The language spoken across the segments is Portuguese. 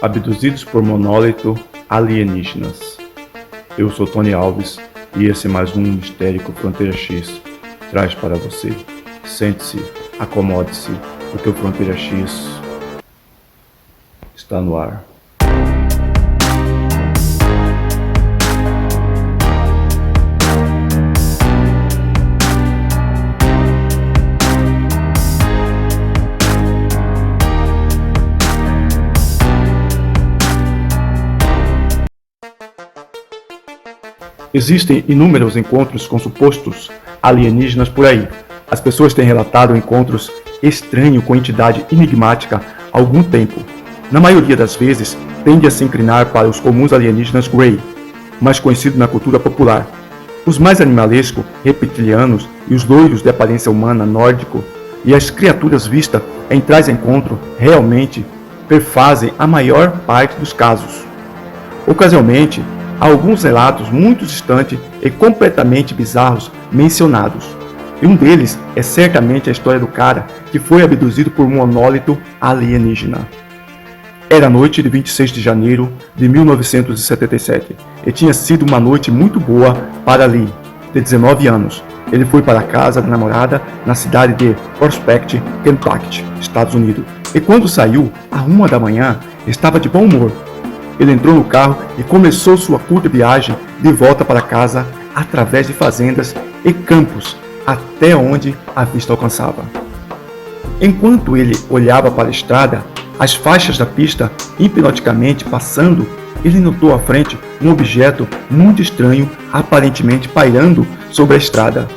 Abduzidos por monólito alienígenas. Eu sou Tony Alves e esse é mais um Mistério que o Fronteira X traz para você. Sente-se, acomode-se, porque o Fronteira X está no ar. Existem inúmeros encontros com supostos alienígenas por aí. As pessoas têm relatado encontros estranhos com entidade enigmática há algum tempo. Na maioria das vezes, tende a se inclinar para os comuns alienígenas Grey, mais conhecidos na cultura popular. Os mais animalescos, reptilianos e os loiros de aparência humana nórdico e as criaturas vistas em tais encontros realmente perfazem a maior parte dos casos. Ocasionalmente, há alguns relatos muito distantes e completamente bizarros mencionados. E um deles é certamente a história do cara que foi abduzido por um monólito alienígena. Era a noite de 26 de janeiro de 1977 e tinha sido uma noite muito boa para Lee, de 19 anos. Ele foi para a casa da namorada na cidade de Prospect, Kentucky, Estados Unidos. E quando saiu, à 1 da manhã, estava de bom humor. Ele entrou no carro e começou sua curta viagem de volta para casa através de fazendas e campos até onde a vista alcançava. Enquanto ele olhava para a estrada, as faixas da pista hipnoticamente passando, ele notou à frente um objeto muito estranho aparentemente pairando sobre a estrada,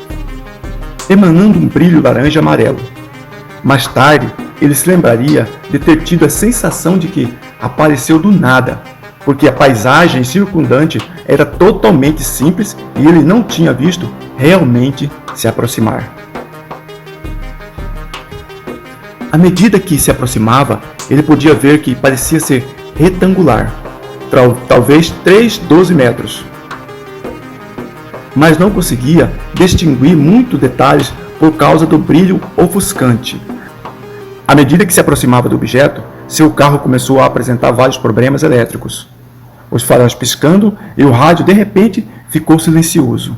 emanando um brilho laranja-amarelo. Mais tarde, ele se lembraria de ter tido a sensação de que apareceu do nada, porque a paisagem circundante era totalmente simples e ele não tinha visto realmente se aproximar. À medida que se aproximava, ele podia ver que parecia ser retangular, talvez 12 metros. Mas não conseguia distinguir muitos detalhes por causa do brilho ofuscante. À medida que se aproximava do objeto, seu carro começou a apresentar vários problemas elétricos. Os faróis piscando e o rádio de repente ficou silencioso.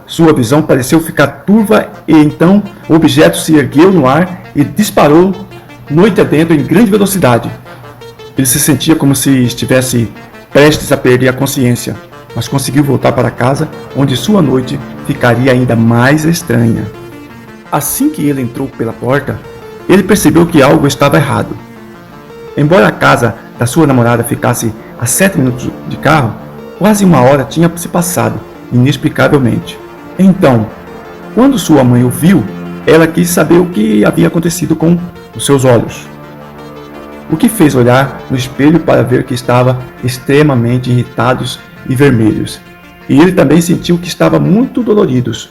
Sua visão pareceu ficar turva e então o objeto se ergueu no ar e disparou noite adentro em grande velocidade. Ele se sentia como se estivesse prestes a perder a consciência, mas conseguiu voltar para casa, onde sua noite ficaria ainda mais estranha. Assim que ele entrou pela porta, ele percebeu que algo estava errado. Embora a casa da sua namorada ficasse a 7 minutos de carro, quase uma hora tinha se passado, inexplicavelmente. Então, quando sua mãe o viu, ela quis saber o que havia acontecido com os seus olhos. O que fez olhar no espelho para ver que estava extremamente irritados e vermelhos. E ele também sentiu que estava muito doloridos.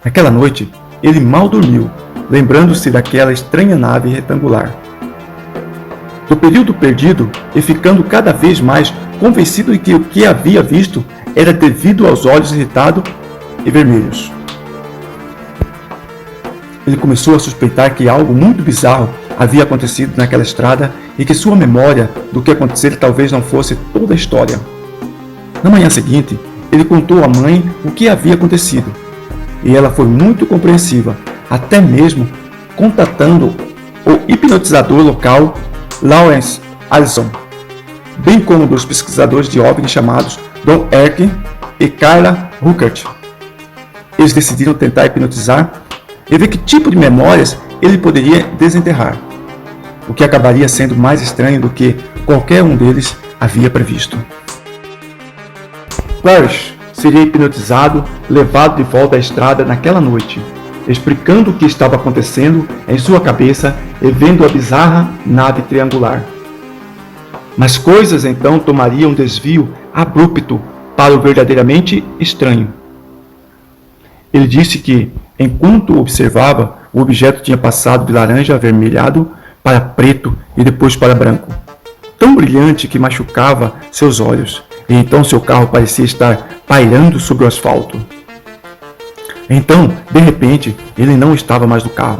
Naquela noite, ele mal dormiu, lembrando-se daquela estranha nave retangular. Do período perdido e ficando cada vez mais convencido de que o que havia visto era devido aos olhos irritados e vermelhos. Ele começou a suspeitar que algo muito bizarro havia acontecido naquela estrada e que sua memória do que acontecera talvez não fosse toda a história. Na manhã seguinte, ele contou à mãe o que havia acontecido e ela foi muito compreensiva, até mesmo contatando o hipnotizador local Lawrence Allison, bem como dos pesquisadores de OVNI chamados Don Erkin e Carla Ruckert. Eles decidiram tentar hipnotizar e ver que tipo de memórias ele poderia desenterrar, o que acabaria sendo mais estranho do que qualquer um deles havia previsto. Clarice seria hipnotizado, levado de volta à estrada naquela noite, explicando o que estava acontecendo em sua cabeça e vendo a bizarra nave triangular. Mas coisas então tomariam um desvio abrupto para o verdadeiramente estranho. Ele disse que, enquanto observava, o objeto tinha passado de laranja avermelhado para preto e depois para branco, tão brilhante que machucava seus olhos, e então seu carro parecia estar pairando sobre o asfalto. Então, de repente, ele não estava mais no carro,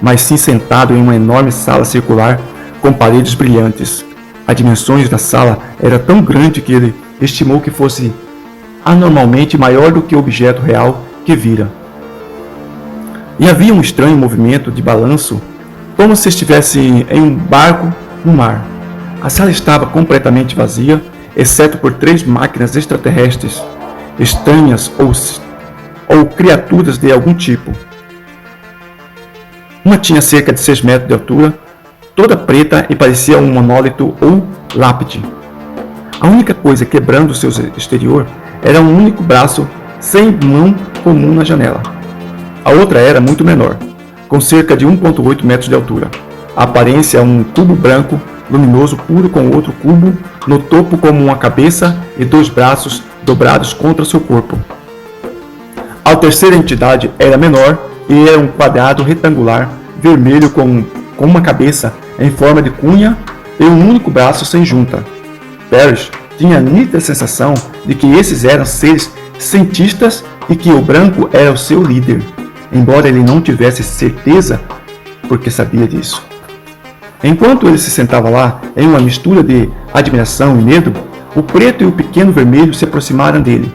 mas sim sentado em uma enorme sala circular com paredes brilhantes, As dimensões da sala eram tão grandes que ele estimou que fosse anormalmente maior do que o objeto real que vira. E havia um estranho movimento de balanço, como se estivesse em um barco no mar. A sala estava completamente vazia, exceto por 3 máquinas extraterrestres, estranhas ou criaturas de algum tipo. Uma tinha cerca de 6 metros de altura, toda preta e parecia um monólito ou lápide. A única coisa quebrando seu exterior era um único braço sem mão comum na janela. A outra era muito menor, com cerca de 1,8 metros de altura. A aparência é um cubo branco, luminoso puro com outro cubo no topo como uma cabeça e 2 braços dobrados contra seu corpo. A terceira entidade era menor e era um quadrado retangular vermelho com uma cabeça em forma de cunha e um único braço sem junta. Parrish tinha a nítida sensação de que esses eram seres cientistas e que o branco era o seu líder, embora ele não tivesse certeza porque sabia disso. Enquanto ele se sentava lá, em uma mistura de admiração e medo, o preto e o pequeno vermelho se aproximaram dele,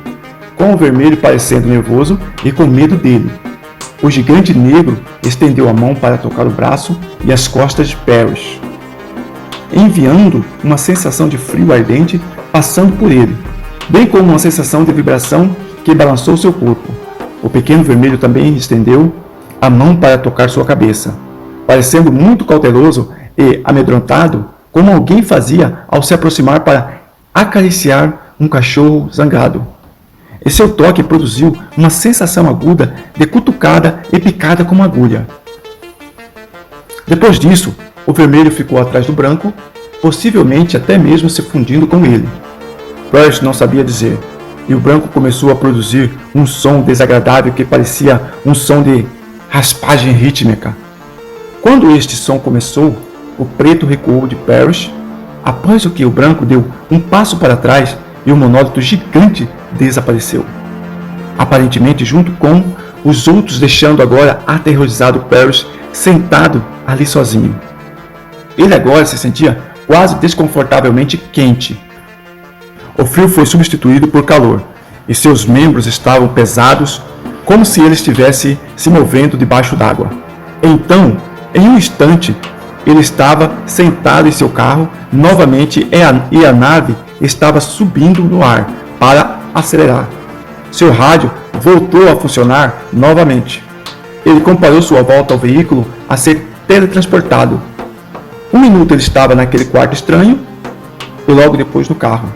com o vermelho parecendo nervoso e com medo dele. O gigante negro estendeu a mão para tocar o braço e as costas de Parrish, enviando uma sensação de frio ardente passando por ele, bem como uma sensação de vibração que balançou seu corpo. O pequeno vermelho também estendeu a mão para tocar sua cabeça, parecendo muito cauteloso e amedrontado, como alguém fazia ao se aproximar para acariciar um cachorro zangado. E seu toque produziu uma sensação aguda de cutucada e picada como agulha. Depois disso, o vermelho ficou atrás do branco, possivelmente até mesmo se fundindo com ele. Parrish não sabia dizer, e o branco começou a produzir um som desagradável que parecia um som de raspagem rítmica. Quando este som começou, o preto recuou de Parrish, após o que o branco deu um passo para trás e o monólito gigante desapareceu, aparentemente junto com os outros, deixando agora aterrorizado Parrish sentado ali sozinho. Ele agora se sentia quase desconfortavelmente quente. O frio foi substituído por calor, e seus membros estavam pesados, como se ele estivesse se movendo debaixo d'água. Então, em um instante, ele estava sentado em seu carro novamente e a nave estava subindo no ar para acelerar. Seu rádio voltou a funcionar novamente. Ele comparou sua volta ao veículo a ser teletransportado. 1 minuto ele estava naquele quarto estranho e logo depois no carro.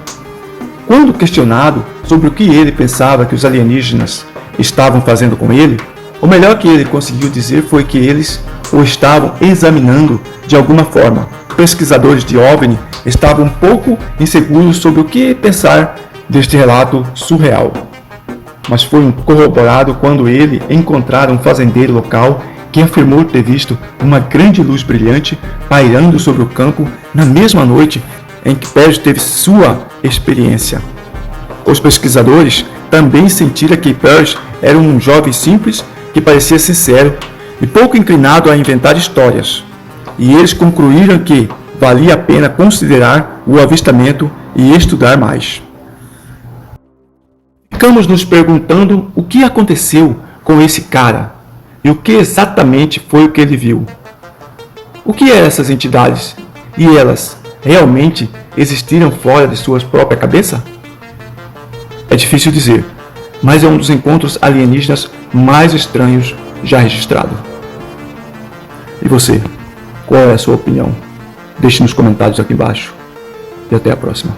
Quando questionado sobre o que ele pensava que os alienígenas estavam fazendo com ele, o melhor que ele conseguiu dizer foi que eles o estavam examinando de alguma forma. Pesquisadores de OVNI estavam um pouco inseguros sobre o que pensar deste relato surreal. Mas foi corroborado quando ele encontraram um fazendeiro local que afirmou ter visto uma grande luz brilhante pairando sobre o campo na mesma noite em que Parrish teve sua experiência. Os pesquisadores também sentiram que Parrish era um jovem simples que parecia sincero e pouco inclinado a inventar histórias, e eles concluíram que valia a pena considerar o avistamento e estudar mais. Ficamos nos perguntando o que aconteceu com esse cara e o que exatamente foi o que ele viu. O que eram essas entidades? E elas realmente existiram fora de sua própria cabeça? É difícil dizer, mas é um dos encontros alienígenas mais estranhos já registrado. E você? Qual é a sua opinião? Deixe nos comentários aqui embaixo. E até a próxima.